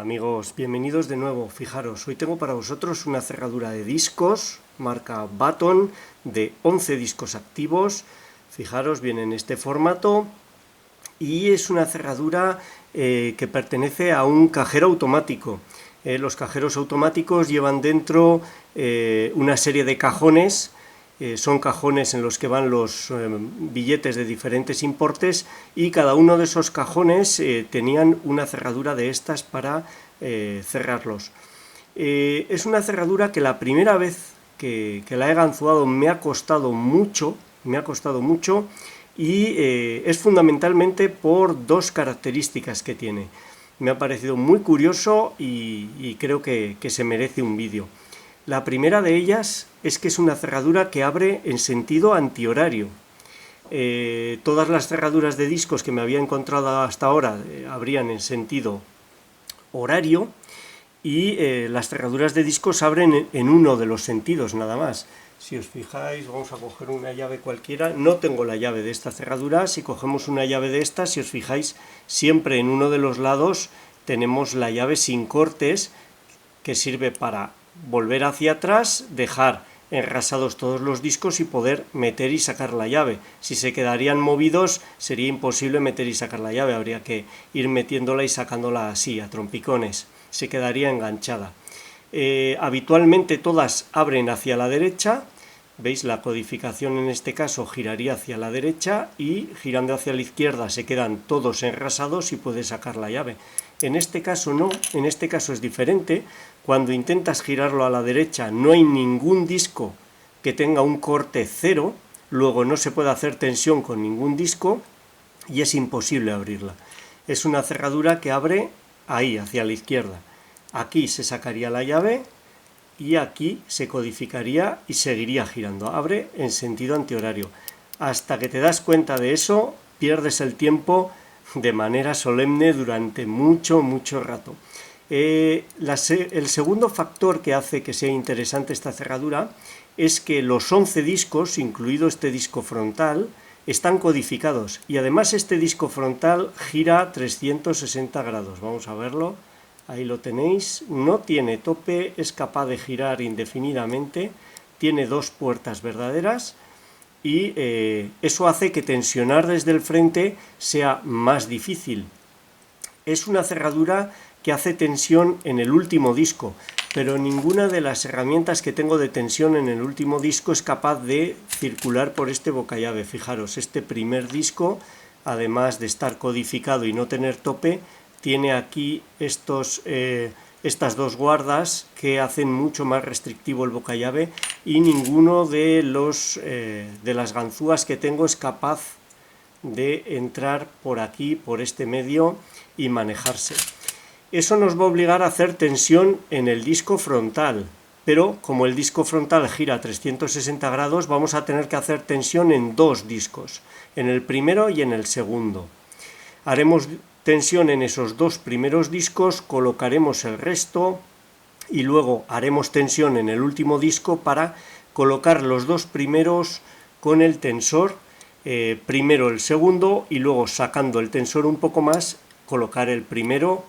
Amigos, bienvenidos de nuevo. Fijaros, hoy tengo para vosotros una cerradura de discos, marca Baton, de 11 discos activos. Fijaros, viene en este formato y es una cerradura que pertenece a un cajero automático. Los cajeros automáticos llevan dentro una serie de cajones. Son cajones en los que van los billetes de diferentes importes y cada uno de esos cajones tenían una cerradura de estas para cerrarlos. Es una cerradura que la primera vez que la he ganzuado me ha costado mucho y es fundamentalmente por dos características que tiene. Me ha parecido muy curioso y creo que se merece un vídeo. La primera de ellas es que es una cerradura que abre en sentido antihorario. Todas las cerraduras de discos que me había encontrado hasta ahora abrían en sentido horario y las cerraduras de discos abren en uno de los sentidos nada más. Si os fijáis, vamos a coger una llave cualquiera. No tengo la llave de esta cerradura. Si cogemos una llave de esta, si os fijáis, siempre en uno de los lados tenemos la llave sin cortes, que sirve para volver hacia atrás, dejar enrasados todos los discos y poder meter y sacar la llave. Si se quedarían movidos sería imposible meter y sacar la llave, habría que ir metiéndola y sacándola así, a trompicones, se quedaría enganchada. Habitualmente todas abren hacia la derecha, veis, la codificación en este caso giraría hacia la derecha y girando hacia la izquierda se quedan todos enrasados y puedes sacar la llave. En este caso no, en este caso es diferente. Cuando intentas girarlo a la derecha no hay ningún disco que tenga un corte cero, luego no se puede hacer tensión con ningún disco y es imposible abrirla. Es una cerradura que abre ahí, hacia la izquierda. Aquí se sacaría la llave y aquí se codificaría y seguiría girando. Abre en sentido antihorario. Hasta que te das cuenta de eso, pierdes el tiempo de manera solemne durante mucho rato. El segundo factor que hace que sea interesante esta cerradura es que los 11 discos, incluido este disco frontal, están codificados y además este disco frontal gira 360 grados. Vamos a verlo, ahí lo tenéis, no tiene tope, es capaz de girar indefinidamente, tiene dos puertas verdaderas y eso hace que tensionar desde el frente sea más difícil. Es una cerradura que hace tensión en el último disco, pero ninguna de las herramientas que tengo de tensión en el último disco es capaz de circular por este bocallave. Fijaros, este primer disco, además de estar codificado y no tener tope, tiene aquí estas dos guardas que hacen mucho más restrictivo el bocallave y ninguno de las ganzúas que tengo es capaz de entrar por aquí, por este medio y manejarse. Eso nos va a obligar a hacer tensión en el disco frontal, pero como el disco frontal gira 360 grados vamos a tener que hacer tensión en dos discos, en el primero y en el segundo. Haremos tensión en esos dos primeros discos, colocaremos el resto y luego haremos tensión en el último disco para colocar los dos primeros con el tensor, primero el segundo y luego sacando el tensor un poco más, colocar el primero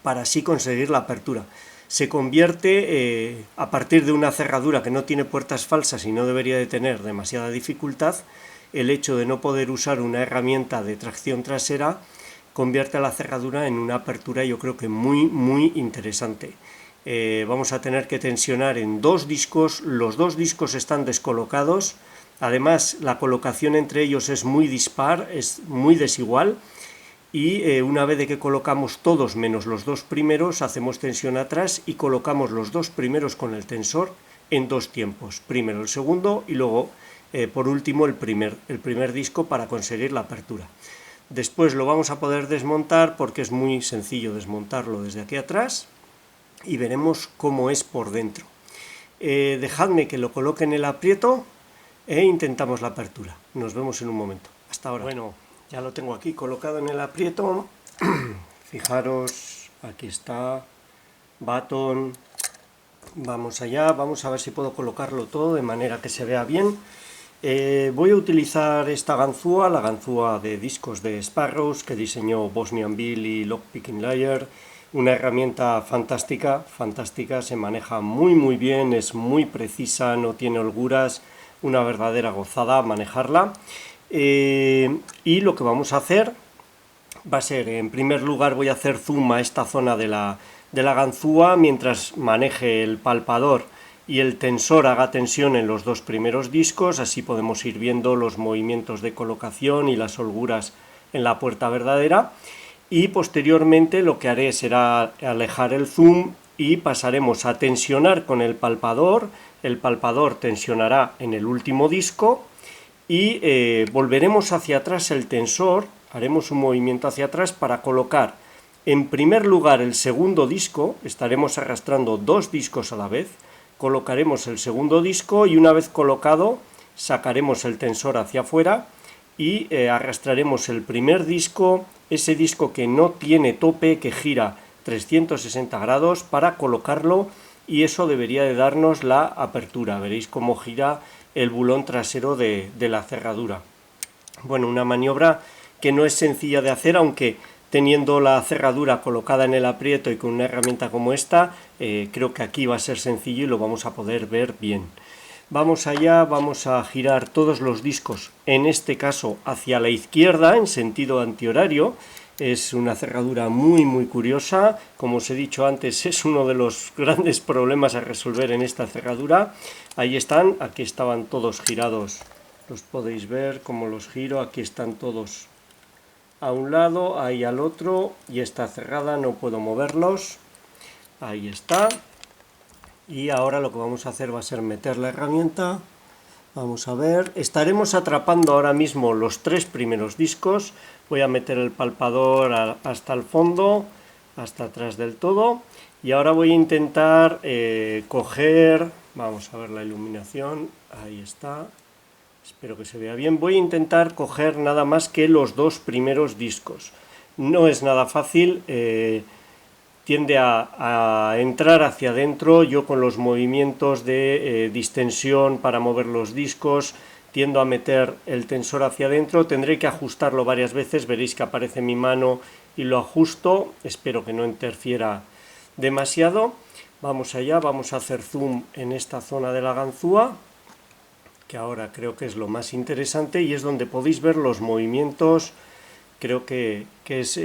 para así conseguir la apertura. Se convierte, a partir de una cerradura que no tiene puertas falsas y no debería de tener demasiada dificultad, el hecho de no poder usar una herramienta de tracción trasera convierte a la cerradura en una apertura yo creo que muy interesante. Vamos a tener que tensionar en dos discos, los dos discos están descolocados, además la colocación entre ellos es muy dispar, es muy desigual y una vez de que colocamos todos menos los dos primeros, hacemos tensión atrás y colocamos los dos primeros con el tensor en dos tiempos, primero el segundo y luego por último el primer disco para conseguir la apertura. Después lo vamos a poder desmontar porque es muy sencillo desmontarlo desde aquí atrás y veremos cómo es por dentro. Dejadme que lo coloque en el aprieto e intentamos la apertura. Nos vemos en un momento. Hasta ahora. Bueno, ya lo tengo aquí colocado en el aprieto. Fijaros, aquí está Baton. Vamos allá, vamos a ver si puedo colocarlo todo de manera que se vea bien. Voy a utilizar esta ganzúa, la ganzúa de discos de Sparrows que diseñó Bosnian Bill y Lockpicking Liar, Una herramienta fantástica, fantástica, se maneja muy bien, es muy precisa, no tiene holguras, una verdadera gozada manejarla. Y lo que vamos a hacer va a ser, en primer lugar voy a hacer zoom a esta zona de la ganzúa mientras maneje el palpador y el tensor haga tensión en los dos primeros discos, así podemos ir viendo los movimientos de colocación y las holguras en la puerta verdadera. Y posteriormente lo que haré será alejar el zoom y pasaremos a tensionar con el palpador tensionará en el último disco y volveremos hacia atrás el tensor, haremos un movimiento hacia atrás para colocar en primer lugar el segundo disco, estaremos arrastrando dos discos a la vez, colocaremos el segundo disco y una vez colocado sacaremos el tensor hacia afuera y arrastraremos el primer disco, ese disco que no tiene tope, que gira 360 grados para colocarlo y eso debería de darnos la apertura. Veréis cómo gira el bulón trasero de la cerradura. Bueno, una maniobra que no es sencilla de hacer, aunque teniendo la cerradura colocada en el aprieto y con una herramienta como esta, creo que aquí va a ser sencillo y lo vamos a poder ver bien. Vamos allá, vamos a girar todos los discos, en este caso hacia la izquierda, en sentido antihorario. Es una cerradura muy curiosa, como os he dicho antes, es uno de los grandes problemas a resolver en esta cerradura. Ahí están, aquí estaban todos girados, los podéis ver como los giro, aquí están todos a un lado, ahí al otro, y está cerrada, no puedo moverlos, ahí está. Y ahora lo que vamos a hacer va a ser meter la herramienta. Vamos a ver, estaremos atrapando ahora mismo los tres primeros discos. Voy a meter el palpador hasta el fondo, hasta atrás del todo. Y ahora voy a intentar coger, vamos a ver la iluminación, ahí está. Espero que se vea bien. Voy a intentar coger nada más que los dos primeros discos. No es nada fácil. Tiende a entrar hacia adentro. Yo con los movimientos de distensión para mover los discos tiendo a meter el tensor hacia adentro. Tendré que ajustarlo varias veces, veréis que aparece mi mano y lo ajusto. Espero que no interfiera demasiado. Vamos allá, vamos a hacer zoom en esta zona de la ganzúa, que ahora creo que es lo más interesante y es donde podéis ver los movimientos. Creo que es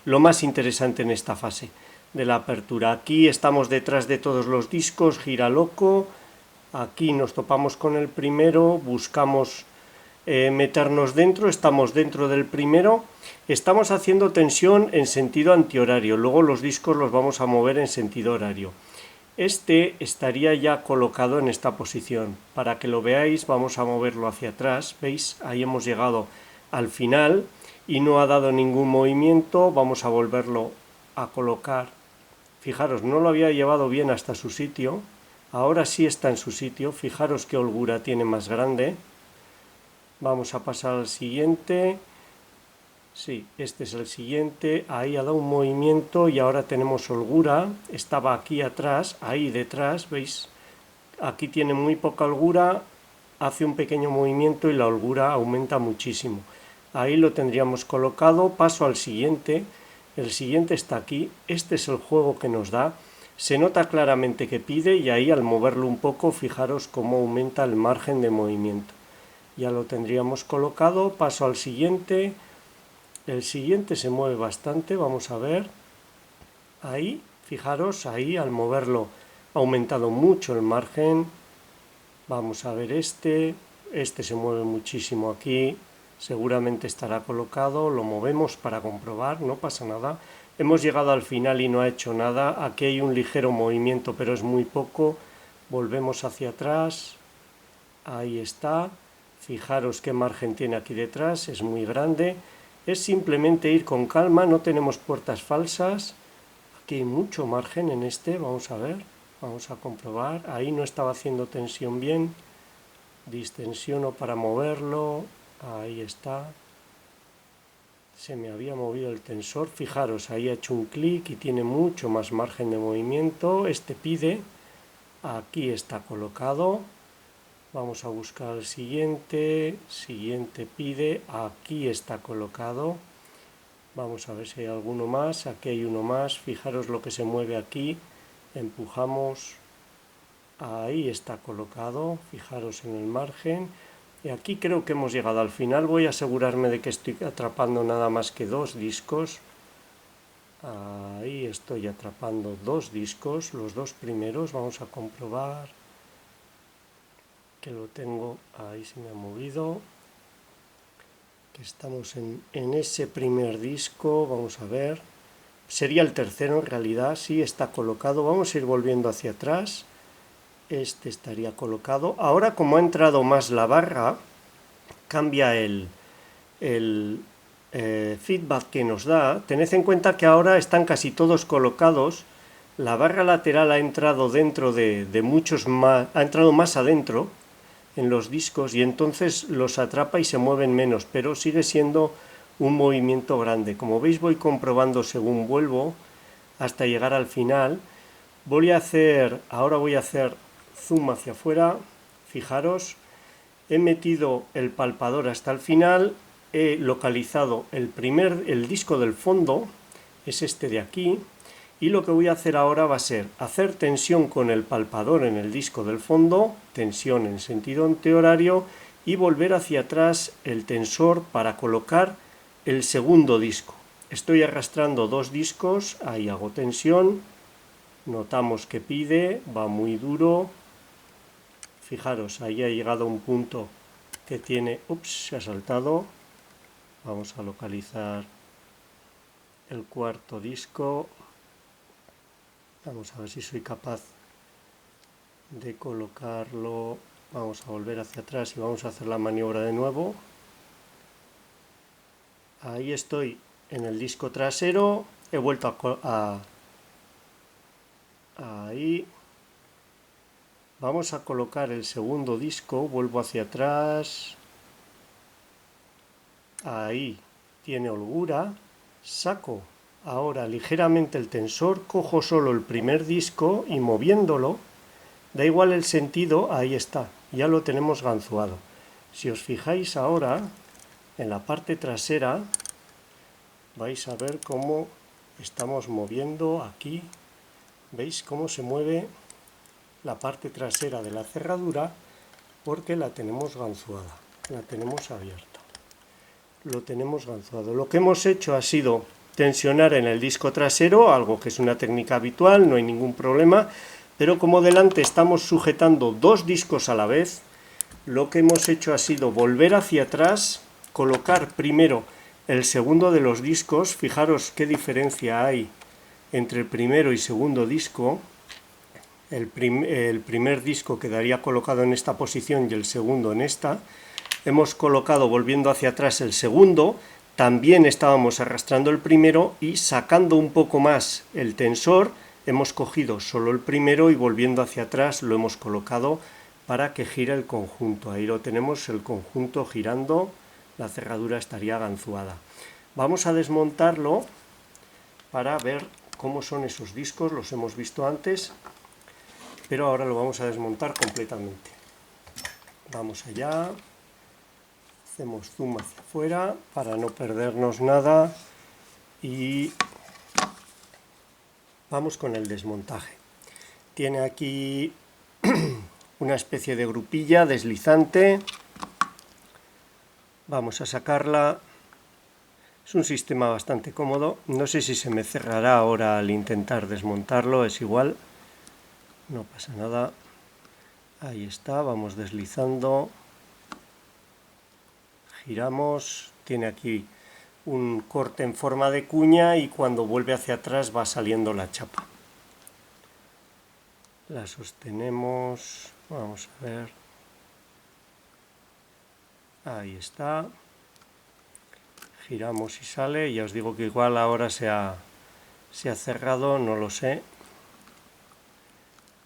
lo más interesante en esta fase de la apertura. Aquí estamos detrás de todos los discos, gira loco, aquí nos topamos con el primero, buscamos meternos dentro, estamos dentro del primero, estamos haciendo tensión en sentido antihorario, luego los discos los vamos a mover en sentido horario. Este estaría ya colocado en esta posición. Para que lo veáis vamos a moverlo hacia atrás, ¿veis? Ahí hemos llegado al final y no ha dado ningún movimiento. Vamos a volverlo a colocar. Fijaros, no lo había llevado bien hasta su sitio, ahora sí está en su sitio. Fijaros qué holgura tiene más grande. Vamos a pasar al siguiente. Sí, este es el siguiente. Ahí ha dado un movimiento y ahora tenemos holgura. Estaba aquí atrás, ahí detrás, ¿veis? Aquí tiene muy poca holgura, hace un pequeño movimiento y la holgura aumenta muchísimo. Ahí lo tendríamos colocado. Paso al siguiente. El siguiente está aquí. Este es el juego que nos da. Se nota claramente que pide y ahí al moverlo un poco, fijaros cómo aumenta el margen de movimiento. Ya lo tendríamos colocado. Paso al siguiente. El siguiente se mueve bastante, vamos a ver. Ahí, fijaros, ahí al moverlo ha aumentado mucho el margen. Vamos a ver este se mueve muchísimo aquí. Seguramente estará colocado, lo movemos para comprobar, no pasa nada. Hemos llegado al final y no ha hecho nada. Aquí hay un ligero movimiento, pero es muy poco. Volvemos hacia atrás. Ahí está. Fijaros qué margen tiene aquí detrás, es muy grande. Es simplemente ir con calma, no tenemos puertas falsas. Aquí hay mucho margen en este, vamos a ver, vamos a comprobar. Ahí no estaba haciendo tensión bien. Distensiono para moverlo. Ahí está. Se me había movido el tensor. Fijaros, ahí ha hecho un clic y tiene mucho más margen de movimiento. Este pide. Aquí está colocado. Vamos a buscar el siguiente. Siguiente pide. Aquí está colocado. Vamos a ver si hay alguno más. Aquí hay uno más. Fijaros lo que se mueve aquí. Empujamos. Ahí está colocado. Fijaros en el margen. Y aquí creo que hemos llegado al final. Voy a asegurarme de que estoy atrapando nada más que 2 discos. Ahí estoy atrapando 2 discos, los 2 primeros. Vamos a comprobar que lo tengo. Ahí se me ha movido. Que estamos en ese primer disco. Vamos a ver. Sería el tercero en realidad. Sí, está colocado. Vamos a ir volviendo hacia atrás. Este estaría colocado. Ahora, como ha entrado más la barra, cambia el feedback que nos da. Tened en cuenta que ahora están casi todos colocados. La barra lateral ha entrado dentro de muchos más, ha entrado más adentro en los discos y entonces los atrapa y se mueven menos, pero sigue siendo un movimiento grande. Como veis, voy comprobando según vuelvo hasta llegar al final. Ahora voy a hacer zoom hacia afuera. Fijaros, he metido el palpador hasta el final, he localizado el disco del fondo, es este de aquí, y lo que voy a hacer ahora va a ser hacer tensión con el palpador en el disco del fondo, tensión en sentido antihorario, y volver hacia atrás el tensor para colocar el segundo disco. Estoy arrastrando 2 discos, ahí hago tensión, notamos que pide, va muy duro. Fijaros, ahí ha llegado a un punto que tiene, se ha saltado. Vamos a localizar el cuarto disco. Vamos a ver si soy capaz de colocarlo. Vamos a volver hacia atrás y vamos a hacer la maniobra de nuevo. Ahí estoy en el disco trasero. He vuelto ahí. Vamos a colocar el segundo disco. Vuelvo hacia atrás. Ahí tiene holgura. Saco ahora ligeramente el tensor, cojo solo el primer disco y moviéndolo, da igual el sentido, ahí está, ya lo tenemos ganzuado. Si os fijáis ahora, en la parte trasera, vais a ver cómo estamos moviendo aquí. ¿Veis cómo se mueve la parte trasera de la cerradura? Porque la tenemos ganzuada, la tenemos abierta. Lo tenemos ganzuado. Lo que hemos hecho ha sido tensionar en el disco trasero, algo que es una técnica habitual, no hay ningún problema, pero como delante estamos sujetando 2 discos a la vez, lo que hemos hecho ha sido volver hacia atrás, colocar primero el segundo de los discos. Fijaros qué diferencia hay entre el primero y segundo disco. El primer disco quedaría colocado en esta posición y el segundo en esta. Hemos colocado, volviendo hacia atrás, el segundo, también estábamos arrastrando el primero y sacando un poco más el tensor, hemos cogido solo el primero y volviendo hacia atrás lo hemos colocado para que gire el conjunto. Ahí lo tenemos, el conjunto girando, la cerradura estaría ganzuada. Vamos a desmontarlo para ver cómo son esos discos, los hemos visto antes, pero ahora lo vamos a desmontar completamente. Vamos allá. Hacemos zoom hacia afuera para no perdernos nada y vamos con el desmontaje. Tiene aquí una especie de grupilla deslizante. Vamos a sacarla. Es un sistema bastante cómodo. No sé si se me cerrará ahora al intentar desmontarlo, es igual. No pasa nada. Ahí está, vamos deslizando. Giramos, tiene aquí un corte en forma de cuña y cuando vuelve hacia atrás va saliendo la chapa. La sostenemos, vamos a ver. Ahí está. Giramos y sale, ya os digo que igual ahora se ha cerrado, no lo sé.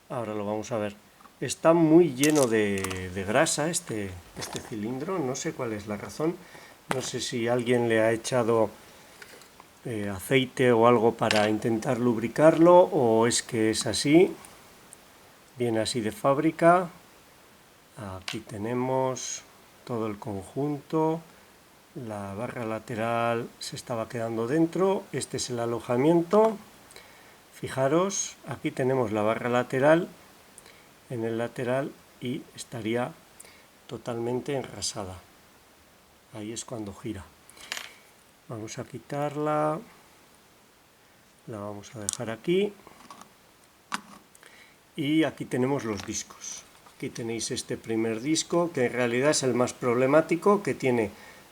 Ahora lo vamos a ver. Está muy lleno de grasa este cilindro, no sé cuál es la razón. No sé si alguien le ha echado aceite o algo para intentar lubricarlo o es que es así. Viene así de fábrica. Aquí tenemos todo el conjunto. La barra lateral se estaba quedando dentro. Este es el alojamiento. Fijaros, aquí tenemos la barra lateral en el lateral y estaría totalmente enrasada. Ahí es cuando gira. Vamos a quitarla. La vamos a dejar aquí. Y aquí tenemos los discos. Aquí tenéis este primer disco, que en realidad es el más problemático, que tiene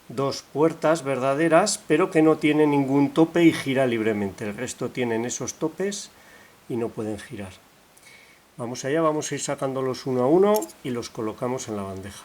dos puertas verdaderas, pero que no tiene ningún tope y gira libremente. El resto tienen esos topes y no pueden girar. Vamos allá, vamos a ir sacándolos uno a uno y los colocamos en la bandeja.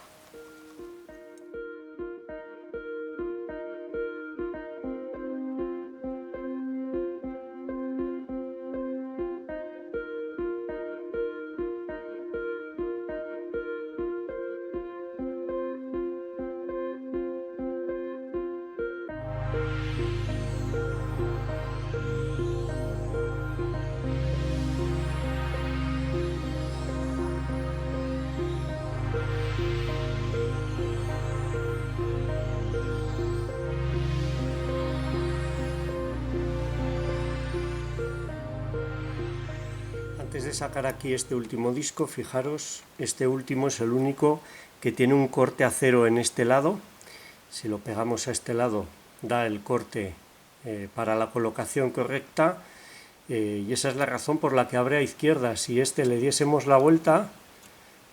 Antes de sacar aquí este último disco, fijaros, este último es el único que tiene un corte a cero en este lado. Si lo pegamos a este lado, da el corte para la colocación correcta, y esa es la razón por la que abre a izquierda. Si este le diésemos la vuelta,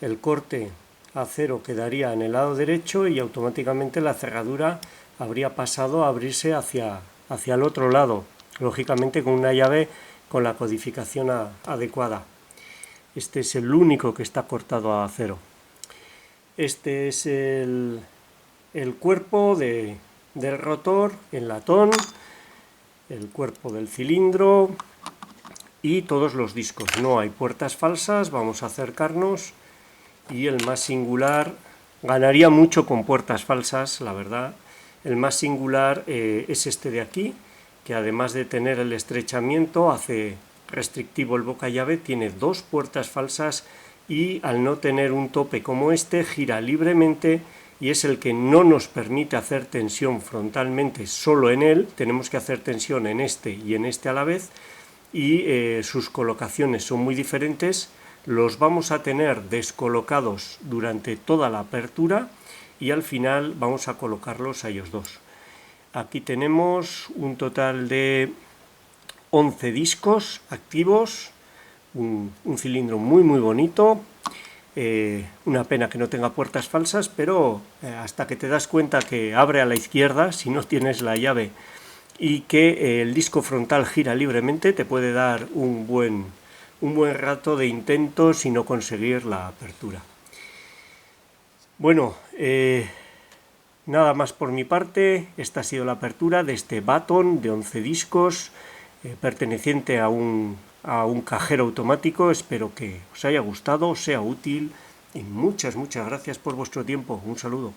el corte a cero quedaría en el lado derecho y automáticamente la cerradura habría pasado a abrirse hacia el otro lado, lógicamente con una llave con la codificación adecuada. Este es el único que está cortado a cero. Este es el cuerpo del rotor en latón, el cuerpo del cilindro y todos los discos. No hay puertas falsas, vamos a acercarnos, y el más singular, ganaría mucho con puertas falsas, la verdad. El más singular es este de aquí, que además de tener el estrechamiento, hace restrictivo el boca llave, tiene dos puertas falsas y al no tener un tope como este, gira libremente y es el que no nos permite hacer tensión frontalmente solo en él. Tenemos que hacer tensión en este y en este a la vez, y sus colocaciones son muy diferentes. Los vamos a tener descolocados durante toda la apertura y al final vamos a colocarlos a ellos dos. Aquí tenemos un total de 11 discos activos, un cilindro muy bonito. Una pena que no tenga puertas falsas, pero hasta que te das cuenta que abre a la izquierda si no tienes la llave y que el disco frontal gira libremente, te puede dar un buen rato de intentos y no conseguir la apertura. Bueno, nada más por mi parte. Esta ha sido la apertura de este Baton de 11 discos, perteneciente a un cajero automático. Espero que os haya gustado, sea útil, y muchas gracias por vuestro tiempo. Un saludo.